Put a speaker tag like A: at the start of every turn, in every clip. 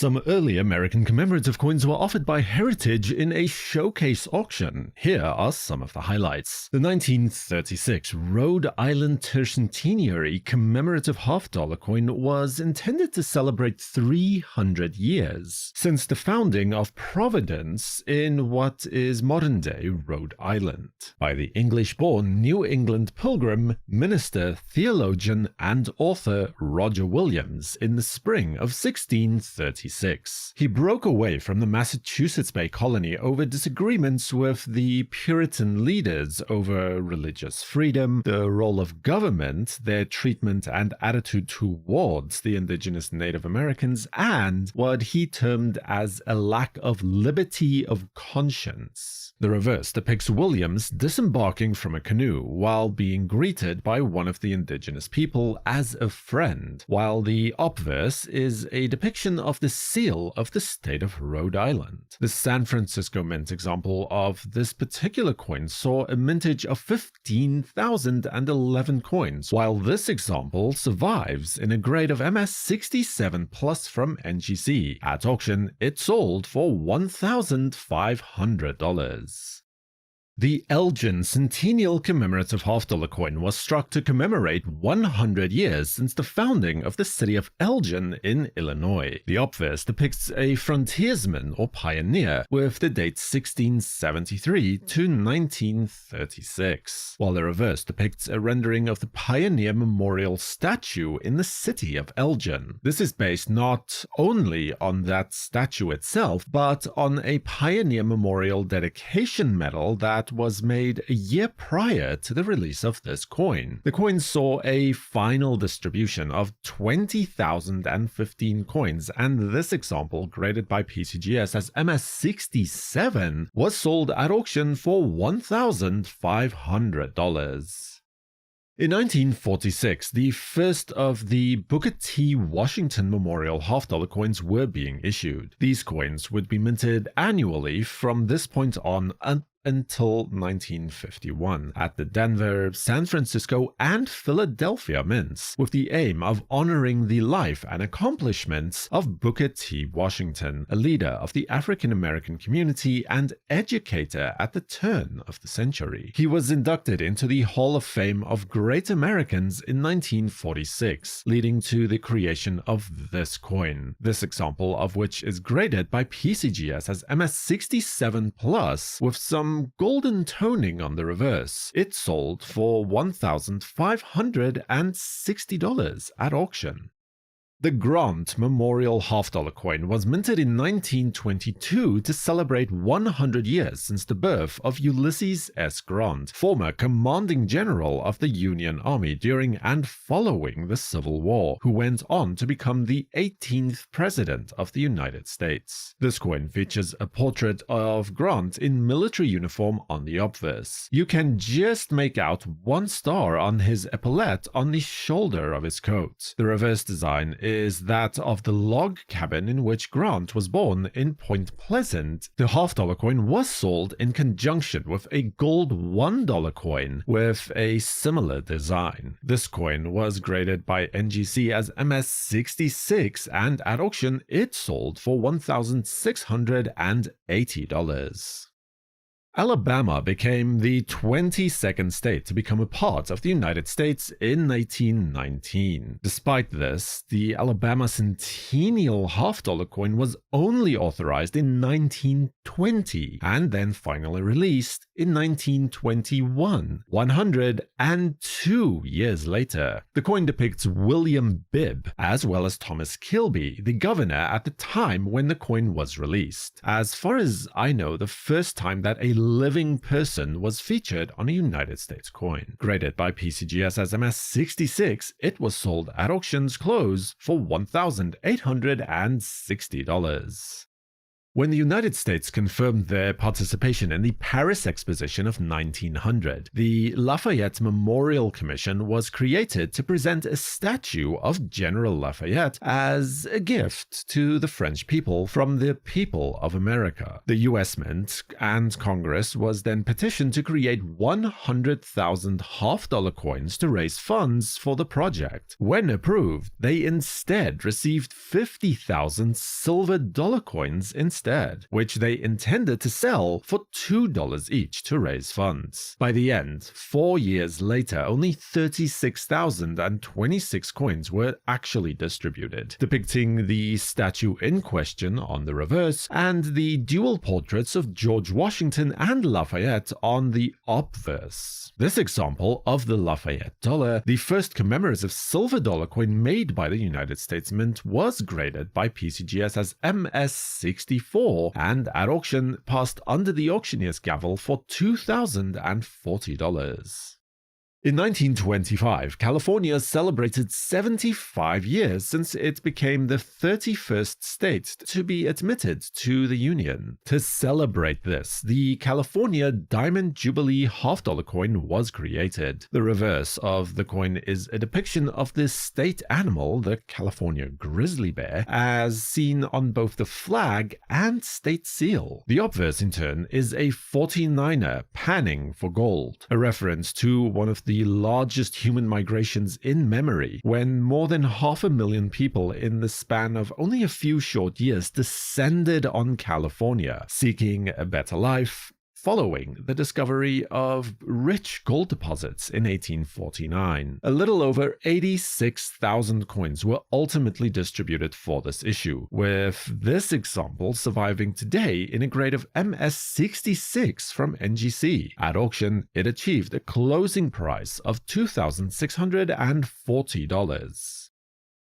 A: Some early American commemorative coins were offered by Heritage in a showcase auction. Here are some of the highlights. The 1936 Rhode Island Tercentenary commemorative half-dollar coin was intended to celebrate 300 years since the founding of Providence in what is modern-day Rhode Island by the English-born New England pilgrim, minister, theologian, and author Roger Williams in the spring of 1636. He broke away from the Massachusetts Bay Colony over disagreements with the Puritan leaders over religious freedom, the role of government, their treatment and attitude towards the indigenous Native Americans, and what he termed as a lack of liberty of conscience. The reverse depicts Williams disembarking from a canoe while being greeted by one of the indigenous people as a friend, while the obverse is a depiction of the seal of the state of Rhode Island. The San Francisco Mint example of this particular coin saw a mintage of 15,011 coins, while this example survives in a grade of MS 67 plus from NGC. At auction, it sold for $1,500. The Elgen Centenial commemorative half-dollar coin was struck to commemorate 100 years since the founding of the city of Elgen in Illinois. The obverse depicts a frontiersman or pioneer with the dates 1673 to 1936, while the reverse depicts a rendering of the Pioneer Memorial statue in the city of Elgin. This is based not only on that statue itself, but on a Pioneer Memorial dedication medal that was made a year prior to the release of this coin. The coin saw a final distribution of 20,015 coins, and this example, graded by PCGS as MS67, was sold at auction for $1,500. In 1946, the first of the Booker T. Washington Memorial half-dollar coins were being issued. These coins would be minted annually from this point on until 1951 at the Denver, San Francisco, and Philadelphia mints, with the aim of honoring the life and accomplishments of Booker T. Washington, a leader of the African American community and educator at the turn of the century. He was inducted into the Hall of Fame of Great Americans in 1946, leading to the creation of this coin, this example of which is graded by PCGS as MS67+, with some golden toning on the reverse. It sold for $1,560 at auction. The Grant Memorial half-dollar coin was minted in 1922 to celebrate 100 years since the birth of Ulysses S Grant, former commanding general of the Union Army during and following the Civil War, who went on to become the 18th President of the United States. This coin features a portrait of Grant in military uniform on the obverse. You can just make out one star on his epaulette on the shoulder of his coat. The reverse design is that of the log cabin in which Grant was born in Point Pleasant. The half-dollar coin was sold in conjunction with a gold $1 coin with a similar design. This coin was graded by NGC as MS66, and at auction it sold for $1,680. Alabama became the 22nd state to become a part of the United States in 1819. Despite this, the Alabama Centennial half-dollar coin was only authorized in 1920 and then finally released in 1921, 102 years later. The coin depicts William Bibb as well as Thomas Kilby, the governor at the time when the coin was released. As far as I know, the first time that a living person was featured on a United States coin. Graded by PCGS as MS66, it was sold at auction's close for $1,860. When the United States confirmed their participation in the Paris Exposition of 1900, the Lafayette Memorial Commission was created to present a statue of General Lafayette as a gift to the French people from the people of America. The U.S. Mint and Congress was then petitioned to create 100,000 half-dollar coins to raise funds for the project. When approved, they instead received 50,000 silver dollar coins instead, which they intended to sell for $2 each to raise funds. By the end, 4 years later, only 36,026 coins were actually distributed, depicting the statue in question on the reverse and the dual portraits of George Washington and Lafayette on the obverse. This example of the Lafayette dollar, the first commemorative silver dollar coin made by the United States Mint, was graded by PCGS as MS-64 and at auction passed under the auctioneer's gavel for $2,040. In 1925, California celebrated 75 years since it became the 31st state to be admitted to the Union. To celebrate this, the California Diamond Jubilee half-dollar coin was created. The reverse of the coin is a depiction of the state animal, the California grizzly bear, as seen on both the flag and state seal. The obverse, in turn, is a 49er panning for gold, a reference to one of the largest human migrations in memory, when more than 500,000 people in the span of only a few short years descended on California, seeking a better life, following the discovery of rich gold deposits in 1849. A little over 86,000 coins were ultimately distributed for this issue, with this example surviving today in a grade of MS-66 from NGC. At auction, it achieved a closing price of $2,640.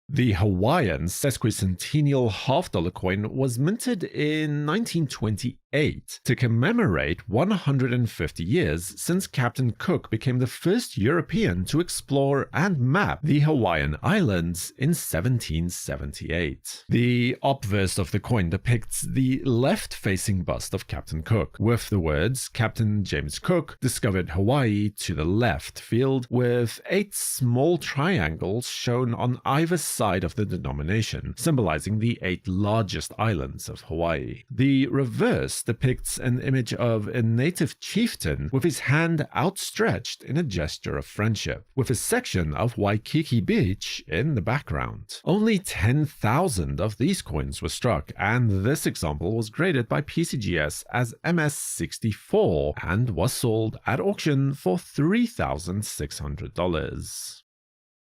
A: The Hawaiian sesquicentennial half-dollar coin was minted in 1928 to commemorate 150 years since Captain Cook became the first European to explore and map the Hawaiian Islands in 1778. The obverse of the coin depicts the left-facing bust of Captain Cook, with the words "Captain James Cook discovered Hawaii" to the left, filled with 8 small triangles shown on either side of the denomination, symbolizing the 8 largest islands of Hawaii. The reverse depicts an image of a native chieftain with his hand outstretched in a gesture of friendship, with a section of Waikiki Beach in the background. Only 10,000 of these coins were struck, and this example was graded by PCGS as MS-64 and was sold at auction for $3,600.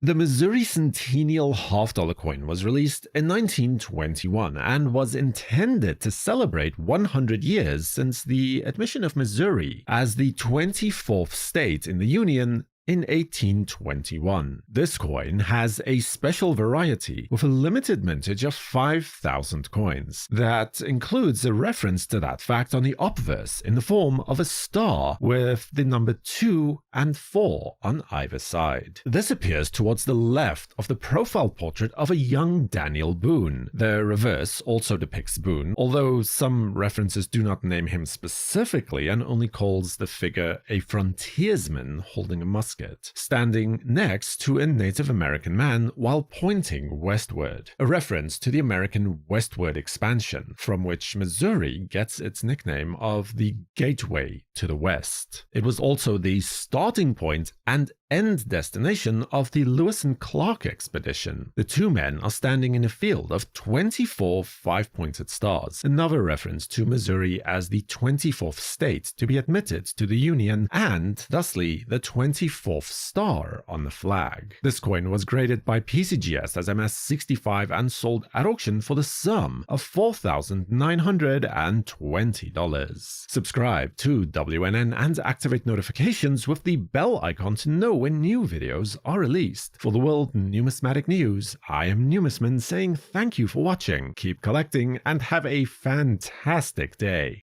A: The Missouri Centennial half-dollar coin was released in 1921 and was intended to celebrate 100 years since the admission of Missouri as the 24th state in the Union in 1821. This coin has a special variety with a limited mintage of 5,000 coins that includes a reference to that fact on the obverse in the form of a star with the number 2 and 4 on either side. This appears towards the left of the profile portrait of a young Daniel Boone. The reverse also depicts Boone, although some references do not name him specifically and only calls the figure a frontiersman holding a musket, standing next to a Native American man while pointing westward, a reference to the American westward expansion, from which Missouri gets its nickname of the Gateway to the West. It was also the starting point and end destination of the Lewis and Clark expedition. The two men are standing in a field of 24 5-pointed stars, another reference to Missouri as the 24th state to be admitted to the Union and, thusly, the 24th star on the flag. This coin was graded by PCGS as MS-65 and sold at auction for the sum of $4,920. Subscribe to WNN and activate notifications with the bell icon to know when new videos are released. For the World Numismatic News, I am Numisman saying thank you for watching, keep collecting, and have a fantastic day.